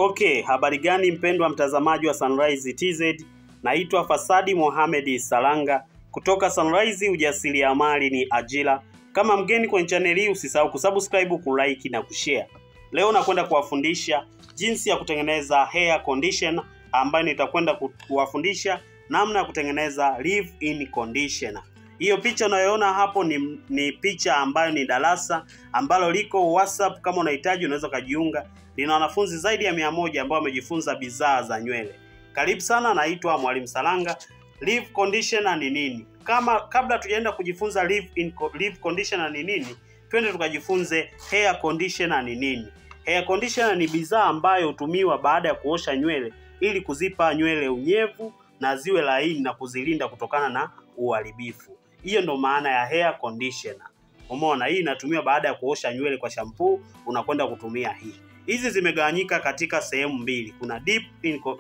Okay, habari gani mpendwa mtazamaji wa Sunrise TZ? Naitwa Fasadi Mohamed Salanga kutoka Sunrise ujasiriamali ni ajira. Kama mgeni kwenye channel hii usisahau kusubscribe, kulike na kushare. Leo nakwenda kuwafundisha jinsi ya kutengeneza hair conditioner ambayo nitakwenda kuwafundisha namna ya kutengeneza leave-in conditioner. Hiyo picha unayoona hapo ni picha ambayo ni darasa ambalo liko WhatsApp. Kama unahitaji unaweza kujiunga. Lina wanafunzi zaidi ya 100 ambao wamejifunza bidhaa za nywele. Karibu sana, naitwa Mwalimu Salanga. Leave conditioner ni nini? Kabla tujaenda kujifunza leave conditioner ni nini, twende tukajifunze hair conditioner ni nini. Hair conditioner ni bidhaa ambayo hutumiwa baada ya kuosha nywele ili kuzipa nywele unyevu na ziwe laini na kuzilinda kutokana na uharibifu. Hiyo ndo maana ya hair conditioner. Umeona, hii inatumiwa baada ya kuosha nywele kwa shampoo, unakwenda kutumia hii. Hizi zimegawanyika katika sehemu mbili. Kuna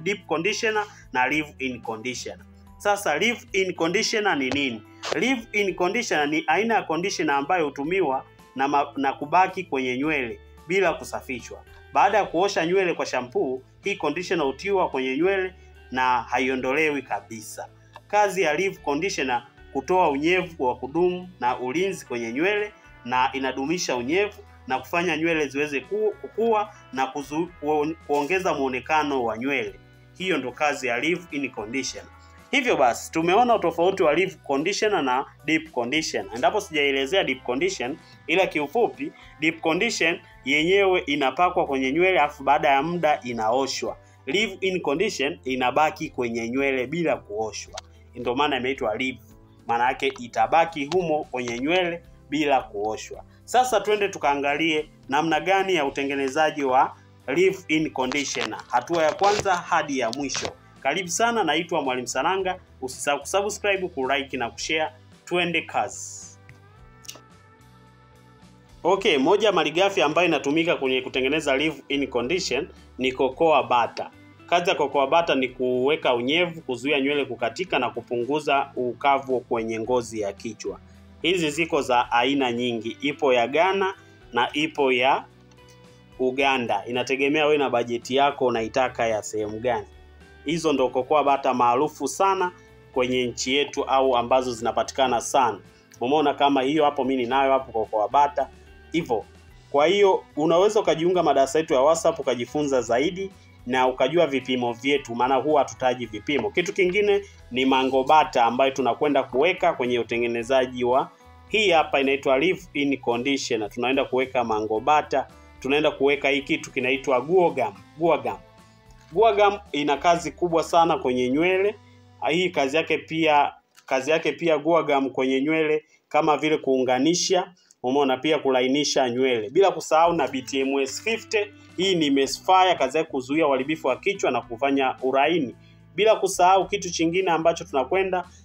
deep conditioner na leave-in conditioner. Sasa leave-in conditioner ni nini? Leave-in conditioner ni aina ya conditioner ambayo hutumiwa na kubaki kwenye nywele bila kusafishwa. Baada ya kuosha nywele kwa shampoo, hii conditioner hutiwa kwenye nywele na haiondolewi kabisa. Kazi ya leave conditioner kutoa unyevu wa kudumu na ulinzi kwenye nywele, na inadumisha unyevu na kufanya nywele ziweze kukua na kuongeza muonekano wa nywele. Hiyo ndo kazi ya leave-in conditioner. Hivyo basi tumeona utofauti wa leave conditioner na deep conditioner. Endapo sijaelezea deep conditioner, ila kiufupi deep conditioner yenyewe inapakwa kwenye nywele afu baada ya muda inaoshwa. Leave-in conditioner inabaki kwenye nywele bila kuoshwa. Ndio maana imeitwa leave. Maana yake itabaki humo kwenye nywele bila kuoshwa. Sasa twende tukaangalie namna gani ya utengenezaji wa leave-in conditioner, hatua ya kwanza hadi ya mwisho. Karibu sana, naitwa Mwalimu Salanga. Usisahau kusubscribe, kulike na kushare. Twende kazi. Okay, moja malighafi ambayo inatumika kwenye kutengeneza leave-in conditioner ni cocoa butter. Kazi ya cocoa butter ni kuweka unyevu, kuzuia nywele kukatika na kupunguza ukavu kwenye ngozi ya kichwa. Hizi ziko za aina nyingi. Ipo ya Ghana na ipo ya Uganda. Inategemea wewe na bajeti yako unaitaka ya sehemu gani. Hizo ndo cocoa butter maarufu sana kwenye nchi yetu au ambazo zinapatikana sana. Umeona kama hiyo hapo, mimi ninayo hapo cocoa butter hivyo. Kwa hiyo unaweza ukajiunga madarasa yetu ya WhatsApp ukajifunza zaidi na ukajua vipimo vyetu, maana huwa hatutaji vipimo. Kitu kingine ni mango butter ambayo tunakwenda kuweka kwenye utengenezaji wa hii hapa inaitwa leave-in conditioner. Tunaenda kuweka mango butter, tunaenda kuweka hii kitu kinaitwa guar gum. Guar gum ina kazi kubwa sana kwenye nywele. Hii kazi yake pia guar gum kwenye nywele kama vile kuunganisha, umeona, pia kulainisha nywele. Bila kusahau na BTMS 50. Hii ni emulsifier, kazi yake kuzuia uharibifu wa kichwa na kufanya uraini. Bila kusahau kitu chingine ambacho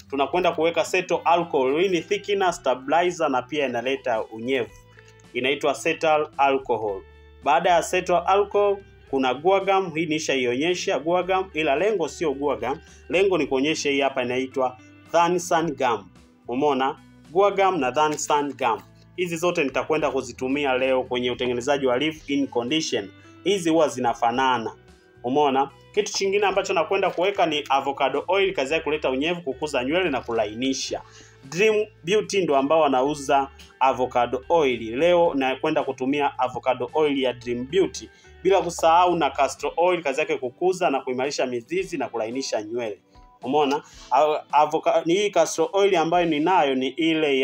tunakwenda kuweka cetyl alcohol. Hii ni thickener, stabilizer na pia inaleta unyevu. Inaitwa cetyl alcohol. Baada ya cetyl alcohol kuna guar gum. Hii nishaionyesha guar gum, ila lengo sio guar gum. Lengo ni kuonyesha hii hapa inaitwa Thansan gum. Umeona, guar gum na Thansan gum. Hizi zote nitakwenda kuzitumia leo kwenye utengenezaji wa leave-in conditioner. Hizi huwa zinafanana. Umeona? Kitu kingine ambacho nakwenda kuweka ni avocado oil, kazi yake kuleta unyevu, kukuza nywele na kulainisha. Dream Beauty ndo ambao wanauza avocado oil. Leo nakwenda kutumia avocado oil ya Dream Beauty. Bila kusahau na castor oil, kazi yake kukuza na kuimarisha mizizi na kulainisha nywele. Umeona? Hii castor oil ambayo ninayo ni ile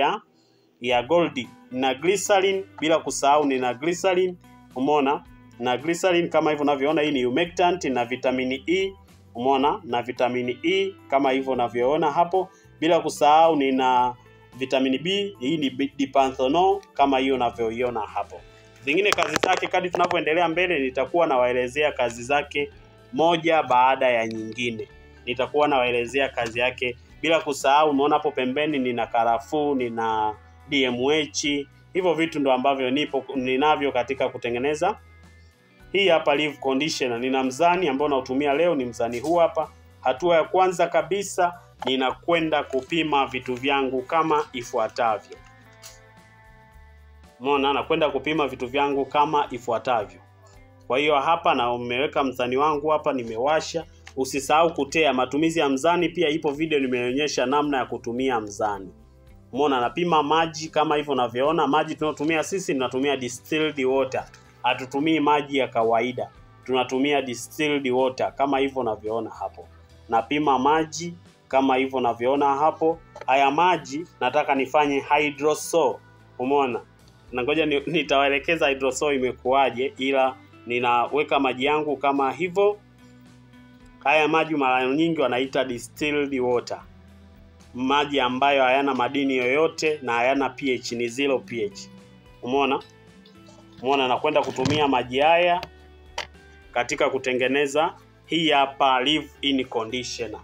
ya Gold na glycerin. Bila kusahau na glycerin. Umeona? Na glycerin kama hivyo unavyoona, hii ni humectant na vitamini E. Umeona? Na vitamini E kama hivyo unavyoona hapo. Bila kusahau na vitamini B, hii ni dipanthenol kama hiyo unavyoiona hapo. Zingine kazi zake kadri tunavyoendelea mbele nitakuwa nawaelezea kazi zake moja baada ya nyingine. Nitakuwa nawaelezea kazi yake. Bila kusahau umeona hapo pembeni nina karafuu, nina DMH. Hivyo vitu ndo ambavyo ninavyo katika kutengeneza hii hapa leave conditioner. Nina mzani ambao nautumia leo, ni mzani huu hapa. Hatua ya kwanza kabisa ninakwenda kupima vitu vyangu kama ifuatavyo. Umeona, nakwenda kupima vitu vyangu kama ifuatavyo. Kwa hiyo hapa na umeweka mzani wangu hapa, nimewasha. Usisahau kutea. Matumizi ya mzani pia ipo video nimeonyesha namna ya kutumia mzani. Umeona, napima maji kama hivyo unavyoona. Maji tunayotumia sisi tunatumia distilled water. Hatutumii maji ya kawaida. Tunatumia distilled water kama hivyo unavyoona hapo. Napima maji kama hivyo unavyoona hapo. Haya maji nataka nifanye hydrosol. Umeona? Na ngoja nitawaelekeza hydrosol imekuaje, ila ninaweka maji yangu kama hivyo. Haya maji mara nyingi wanaita distilled water. Maji ambayo hayana madini yoyote na hayana pH, ni 0 pH. Umeona? Umeona, nakwenda kutumia maji haya katika kutengeneza hii hapa leave-in conditioner.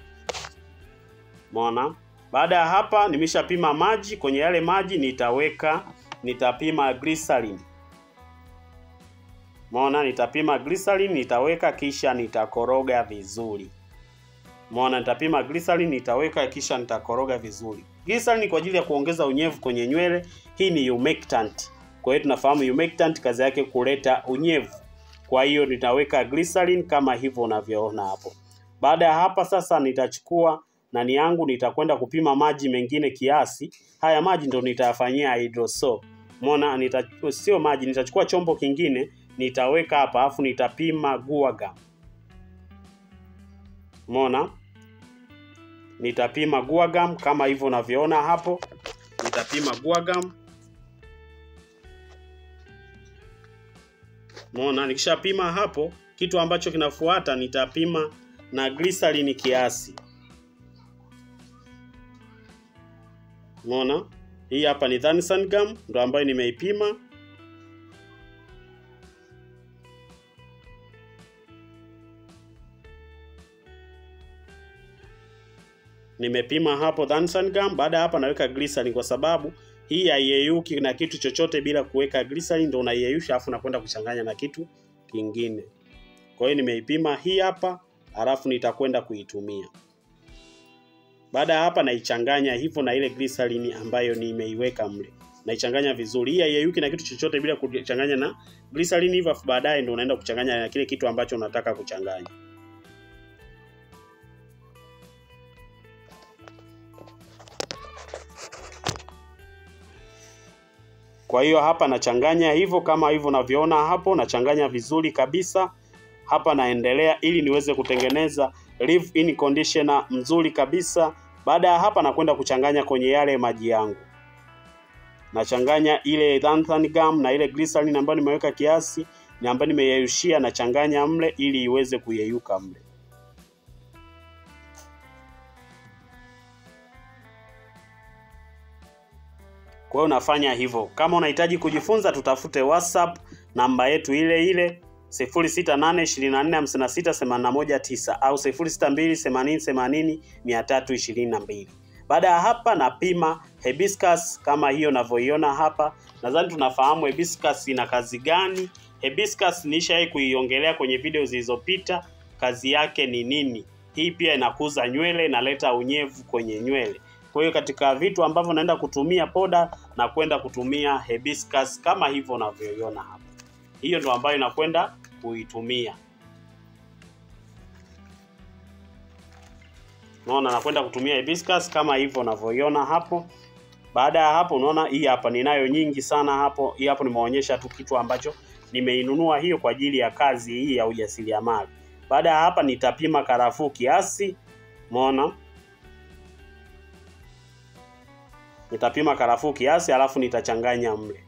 Umeona? Baada ya hapa nimeshapima maji. Kwenye yale maji nitapima glycerin. Umeona, nitapima glycerin, nitaweka kisha nitakoroga vizuri. Umeona, nitapima glycerin, nitaweka kisha nitakoroga vizuri. Glycerin kwa ajili ya kuongeza unyevu kwenye nywele. Hii ni humectant. Kwa hiyo tunafahamu humectant kazi yake kuleta unyevu. Kwa hiyo nitaweka glycerin kama hivyo unavyoona hapo. Baada ya hapa sasa nitachukua nani yangu, nitakwenda kupima maji mengine kiasi. Haya maji ndo nitayafanyia hydrosol. Umeona, sio maji, nitachukua chombo kingine nitaweka hapa, afu nitapima guar gum. Umeona? Nitapima guar gum kama hivyo unavyoona hapo. Nitapima guar gum. Umeona, nikishapima hapo, kitu ambacho kinafuata nitapima na glycerin kiasi. Umeona? Hii hapa ni Dansan gum ndo ambayo nimeipima. Nimepima hapo Dansan gum. Baada hapa naweka glycerin kwa sababu hii haiyeyuki na kitu chochote bila kuweka glycerin, ndo unaiyeyusha afu nakwenda kuchanganya na kitu kingine. Kwa hiyo nimeipima hii hapa, alafu nitakwenda kuitumia. Baada hapa naichanganya hivyo na ile glycerin ambayo nimeiweka mle. Naichanganya vizuri. Hii haiyeyuki na kitu chochote bila kuchanganya na glycerin hivyo, baadaye ndo unaenda kuchanganya na kile kitu ambacho unataka kuchanganya. Kwa hiyo hapa nachanganya hivyo kama hivyo unavyoona hapo, nachanganya vizuri kabisa. Hapa naendelea ili niweze kutengeneza leave-in conditioner mzuri kabisa. Baada ya hapa nakwenda kuchanganya kwenye yale maji yangu. Nachanganya ile Dansan gum na ile glycerin ambayo nimeweka kiasi, na ambayo nimeyeyushia, nachanganya mle ili iweze kuyeyuka mle. Kwa hiyo nafanya hivyo. Kama unahitaji kujifunza, tutafute WhatsApp namba yetu ile ile 0682456681 au 0628080322. Baada ya hapa napima hibiscus kama hiyo unavyoiona hapa. Nadhani tunafahamu hibiscus ina kazi gani. Hibiscus nishawahi kuiongelea kwenye video zilizopita. Kazi yake ni nini? Hii pia inakuza nywele, inaleta unyevu kwenye nywele. Kwa hiyo katika vitu ambavyo naenda kutumia poda na kwenda kutumia hibiscus kama hivyo unavyoiona hapa. Hiyo ndo ambayo nakwenda kuitumia. Unaona, nakwenda kutumia hibiscus kama hivyo unavyoiona hapo. Baada ya hapo unaona hii hapa ninayo nyingi sana hapo. Hii hapo nimeonyesha tu kitu ambacho nimeinunua hiyo kwa ajili ya kazi hii ya ujasiriamali. Baada ya hapa nitapima karafuu kiasi. Umeona? Nitapima karafuu kiasi alafu nitachanganya mle.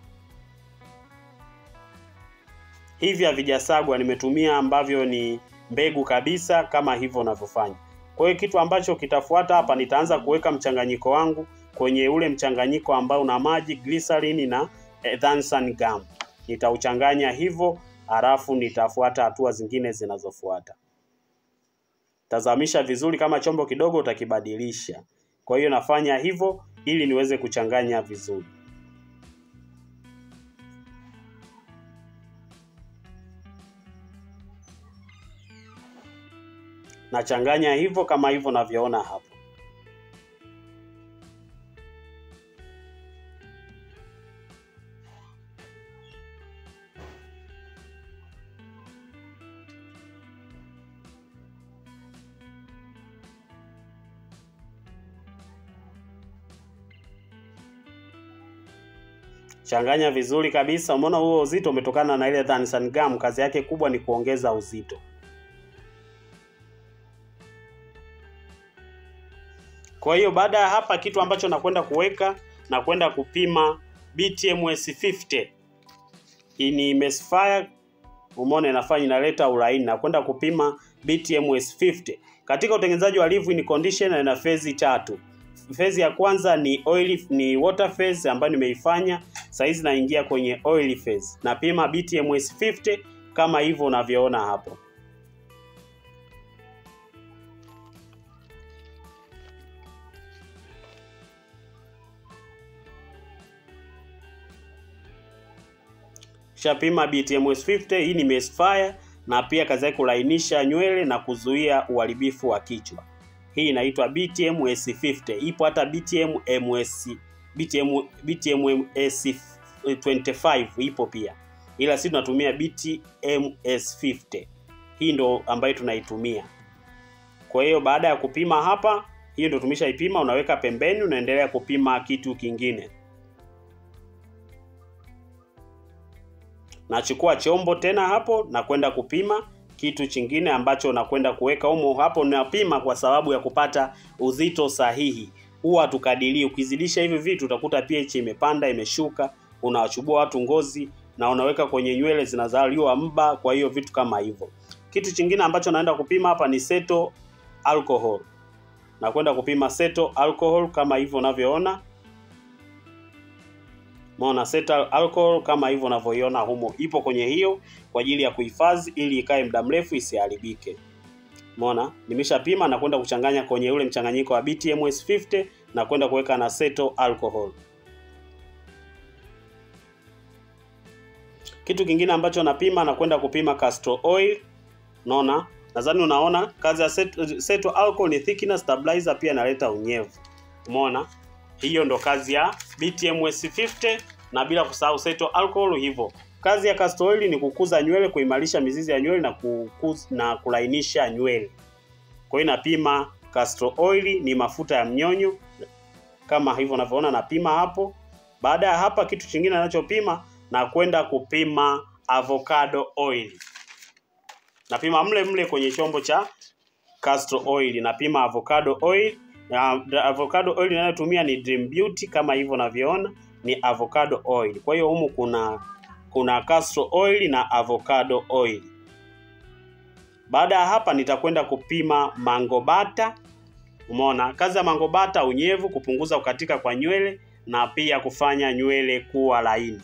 Hivi havijasagwa, nimetumia ambavyo ni mbegu kabisa kama hivyo unavyofanya. Kwa hiyo kitu ambacho kitafuata hapa, nitaanza kuweka mchanganyiko wangu kwenye ule mchanganyiko ambao una maji, glycerin na Dansan gum. Nitauchanganya hivyo, alafu nitafuata hatua zingine zinazofuata. Tazamisha vizuri, kama chombo kidogo utakibadilisha. Kwa hiyo nafanya hivyo ili niweze kuchanganya vizuri. Nachanganya hivyo kama hivyo unavyoona hapo. Changanya vizuri kabisa. Umeona huo uzito umetokana na ile Dansan Gum, kazi yake kubwa ni kuongeza uzito. Kwa hiyo baada ya hapa, kitu ambacho nakwenda kuweka, na kwenda kupima BTMS 50. Hii ni emulsifier, umeona inafanya inaleta ulaini. Na kwenda kupima BTMS 50. Katika utengenezaji wa leave-in conditioner ina phase 3. Phase ya kwanza ni water phase ambayo nimeifanya. Sasa hizi naingia kwenye oil phase. Napima BTMS 50 kama hivyo unavyoona hapo. Shapima BTMS 50. Hii ni emulsifier na pia kazi yake kulainisha nywele na kuzuia uharibifu wa kichwa. Hii inaitwa BTMS 50. Ipo hata BTMS 25 ipo pia. Ila sisi tunatumia BTMS 50. Hii ndo ambayo tunaitumia. Kwa hiyo baada ya kupima hapa, hiyo ndo tumeshaipima, unaweka pembeni, unaendelea kupima kitu kingine. Nachukua chombo tena hapo na kwenda kupima kitu chingine ambacho nakwenda kuweka humo. Hapo napima kwa sababu ya kupata uzito sahihi. Huwa tukadirii, ukizidisha hivi vitu utakuta pH imepanda, imeshuka, unawachubua watu ngozi na unaweka kwenye nywele zinazaliwa mba, kwa hiyo vitu kama hivyo. Kitu chingine ambacho naenda kupima hapa ni cetyl alcohol. Na kwenda kupima cetyl alcohol kama hivyo unavyoona. Umeona cetyl alcohol kama hivyo unavyoiona humo, ipo kwenye hiyo kwa ajili ya kuhifadhi ili ikae muda mrefu isiharibike. Umeona? Nimeshapima na kwenda kuchanganya kwenye ule mchanganyiko wa BTMS 50 na kwenda kuweka na cetyl alcohol. Kitu kingine ambacho napima na kwenda kupima castor oil. Unaona? Nadhani unaona kazi ya cetyl alcohol ni thickener, stabilizer, pia inaleta unyevu. Umeona? Hiyo ndo kazi ya BTMS 50 na bila kusahau cetyl alcohol hivyo. Kazi ya castor oil ni kukuza nywele, kuimarisha mizizi ya nywele na kulainisha nywele. Kwa hiyo napima castor oil, ni mafuta ya mnyonyo kama hivyo unavyoona napima hapo. Baada ya hapa, kitu kingine ninachopima na kwenda kupima avocado oil. Napima mle kwenye chombo cha castor oil, napima avocado oil. Avocado oil ninayotumia ni Dream Beauty kama hivyo unavyoona ni avocado oil. Kwa hiyo humu kuna castor oil na avocado oil. Baada ya hapa nitakwenda kupima mango butter. Umeona? Kazi ya mango butter, unyevu, kupunguza kukatika kwa nywele na pia kufanya nywele kuwa laini.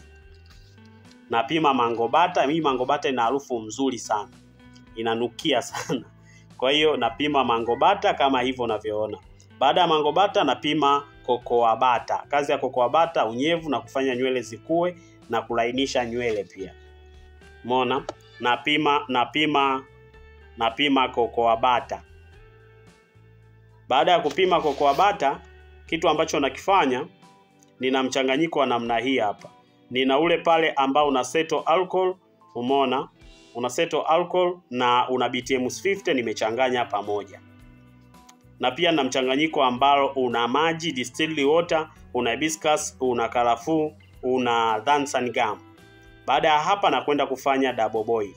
Napima mango butter. Hii mango butter ina harufu nzuri sana, inanukia sana. Kwa hiyo napima mango butter kama hivyo unavyoona. Baada ya mango butter napima cocoa butter. Kazi ya cocoa butter, unyevu na kufanya nywele zikue na kulainisha nywele pia. Umeona? Napima cocoa butter. Baada ya kupima cocoa butter, kitu ambacho nakifanya, nina mchanganyiko wa namna hii hapa. Nina ule pale ambao una cetyl alcohol, umeona? Una cetyl alcohol na una BTMS 50 nimechanganya pamoja. Na pia na mchanganyiko ambao una maji, distilled water, una hibiscus, una karafuu, una Dansan Gum. Baada ya hapa na kwenda kufanya double boil.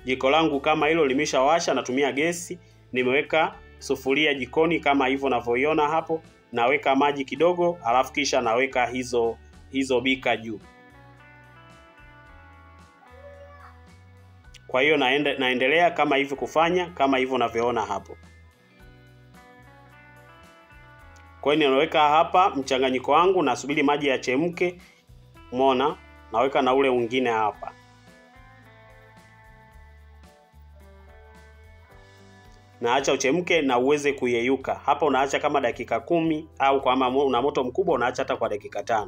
Jiko langu kama hilo limeshawasha, natumia gesi, nimeweka sufuria jikoni kama hivyo unavyoiona hapo, naweka maji kidogo, alafu kisha naweka hizo bika juu. Kwa hiyo naendelea kama hivyo kufanya kama hivyo unavyoona hapo. Kwa hiyo ninaweka hapa mchanganyiko wangu, nasubiri maji yachemke. Umeona? Naweka na ule mwingine hapa. Naacha uchemke na uweze kuyeyuka. Hapa unaacha kama dakika 10 au kama una moto mkubwa unaacha hata kwa dakika 5.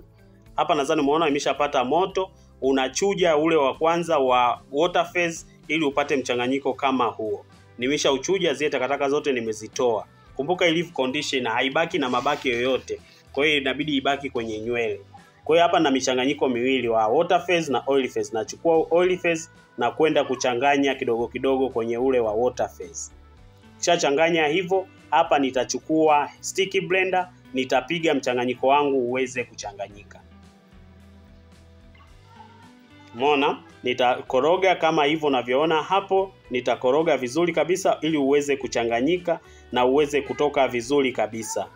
Hapa nadhani umeona imeshapata moto, unachuja ule wa kwanza wa water phase ili upate mchanganyiko kama huo. Nimeshauchuja, zile takataka zote nimezitoa. Kumbuka leave condition haibaki na mabaki yoyote. Kwa hiyo inabidi ibaki kwenye nywele. Kwa hiyo hapa na michanganyiko miwili wa water phase na oil phase. Nachukua oil phase na kwenda kuchanganya kidogo kidogo kwenye ule wa water phase. Kisha changanya hivyo, hapa nitachukua sticky blender nitapiga mchanganyiko wangu uweze kuchanganyika. Umeona? Nitakoroga kama hivyo unavyoona hapo, nitakoroga vizuri kabisa ili uweze kuchanganyika na uweze kutoka vizuri kabisa.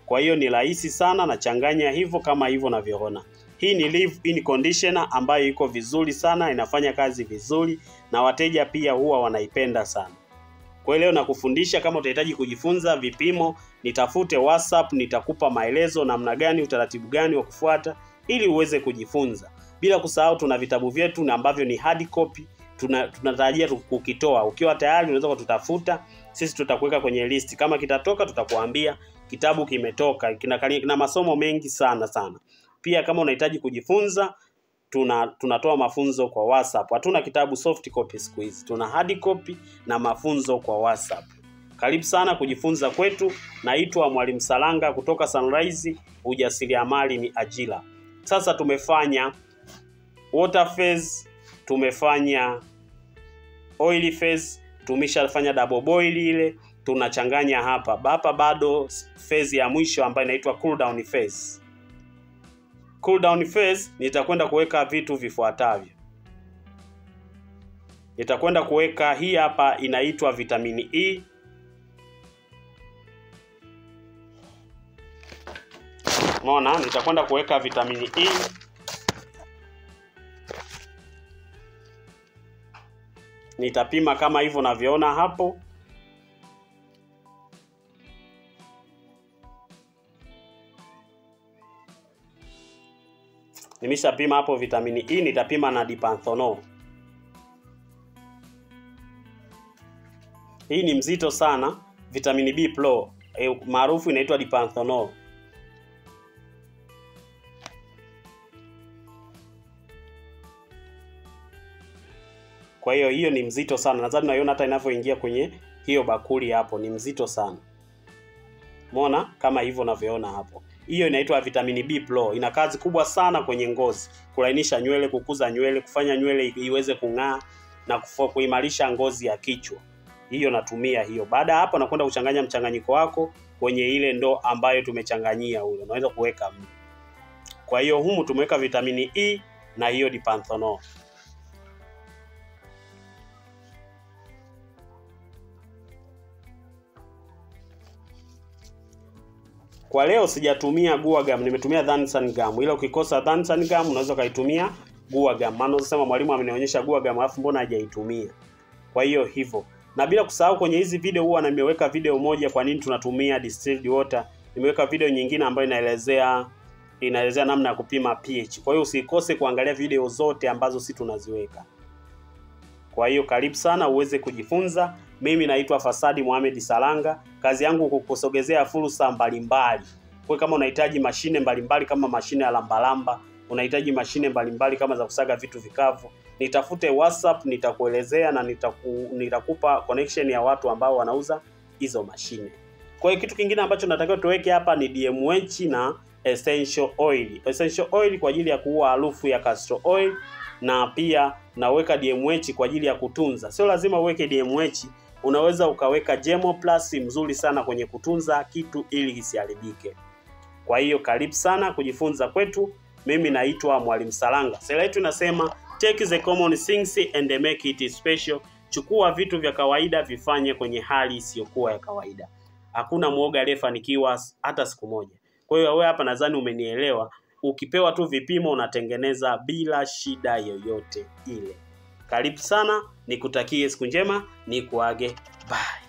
Kwa hiyo ni rahisi sana, nachanganya hivyo kama hivyo unavyoona. Hii ni leave-in conditioner ambayo iko vizuri sana, inafanya kazi vizuri na wateja pia huwa wanaipenda sana. Kwa hiyo leo nakufundisha, kama utahitaji kujifunza vipimo, nitafute WhatsApp, nitakupa maelezo namna gani, utaratibu gani wa kufuata ili uweze kujifunza. Bila kusahau tuna vitabu vyetu na ambavyo ni hard copy, tunatarajia kukitoa. Ukiwa tayari unaweza kututafuta, sisi tutakuweka kwenye list. Kama kitatoka tutakuambia kitabu kimetoka. Kina masomo mengi sana. Pia kama unahitaji kujifunza, tunatoa mafunzo kwa WhatsApp. Hatuna kitabu soft copy siku hizi. Tuna hard copy na mafunzo kwa WhatsApp. Karibu sana kujifunza kwetu. Naitwa Mwalimu Salanga kutoka Sunrise. Ujasiriamali ni ajira. Sasa tumefanya water phase, tumefanya oil phase, tumeshafanya double boil ile, tunachanganya hapa bado phase ya mwisho ambayo inaitwa cool down phase. Cool down phase nitakwenda kuweka vitu vifuatavyo. Nitakwenda kuweka hii hapa inaitwa vitamini E. Umeona, nitakwenda kuweka vitamini E. Nitapima kama hivyo unavyoona hapo. Nimeshapima hapo vitamini E, nitapima na dipanthenol. Hii ni mzito sana, vitamini B Pro, maarufu inaitwa dipanthenol. Kwa hiyo ni mzito sana. Nadhani unaiona hata inavyoingia kwenye hiyo bakuli hapo, ni mzito sana. Umeona kama hivyo unavyoona hapo. Hiyo inaitwa vitamini B Pro. Ina kazi kubwa sana kwenye ngozi. Kulainisha nywele, kukuza nywele, kufanya nywele iweze kung'aa na kuimarisha ngozi ya kichwa. Hiyo natumia hiyo. Baada hapo nakwenda kuchanganya mchanganyiko wako kwenye ile ndoo ambayo tumechanganyia ule. Unaweza kuweka mle. Kwa hiyo humu tumeweka vitamini E na hiyo dipanthenol. Kwa leo sijatumia guagam, nimetumia Dansan Gum. Ila ukikosa Dansan Gum unaweza kaitumia guagam. Maana unasema mwalimu amenionyesha guagam alafu mbona hajaitumia. Kwa hiyo hivyo. Na bila kusahau kwenye hizi video huwa nimeweka video moja kwa nini tunatumia distilled water. Nimeweka video nyingine ambayo inaelezea namna ya kupima pH. Kwa hiyo usikose kuangalia video zote ambazo sisi tunaziweka. Kwa hiyo karibu sana uweze kujifunza. Mimi naitwa Fasadi Mohamed Salanga. Kazi yangu kukusogezea fursa mbalimbali. Kwa kama unahitaji mashine mbalimbali kama mashine ya lambalamba, unahitaji mashine mbalimbali kama za kusaga vitu vikavu, nitafute WhatsApp, nitakuelezea na nitakupa connection ya watu ambao wanauza hizo mashine. Kwa hiyo kitu kingine ambacho natakiwa tuweke hapa ni DMH na essential oil. Essential oil kwa ajili ya kuua harufu ya castor oil, na pia naweka DMH kwa ajili ya kutunza. Sio lazima uweke DMH, unaweza ukaweka Gemo Plus, mzuri sana kwenye kutunza kitu ili kisiharibike. Kwa hiyo karibu sana kujifunza kwetu. Mimi naitwa Mwalimu Salanga. Sera yetu inasema take the common things and make it special. Chukua vitu vya kawaida vifanye kwenye hali isiyokuwa ya kawaida. Hakuna muoga aliyefanikiwa hata siku moja. Kwa hiyo wewe hapa nadhani umenielewa. Ukipewa tu vipimo unatengeneza bila shida yoyote ile. Karibu sana, nikutakie siku njema, nikuage, bye.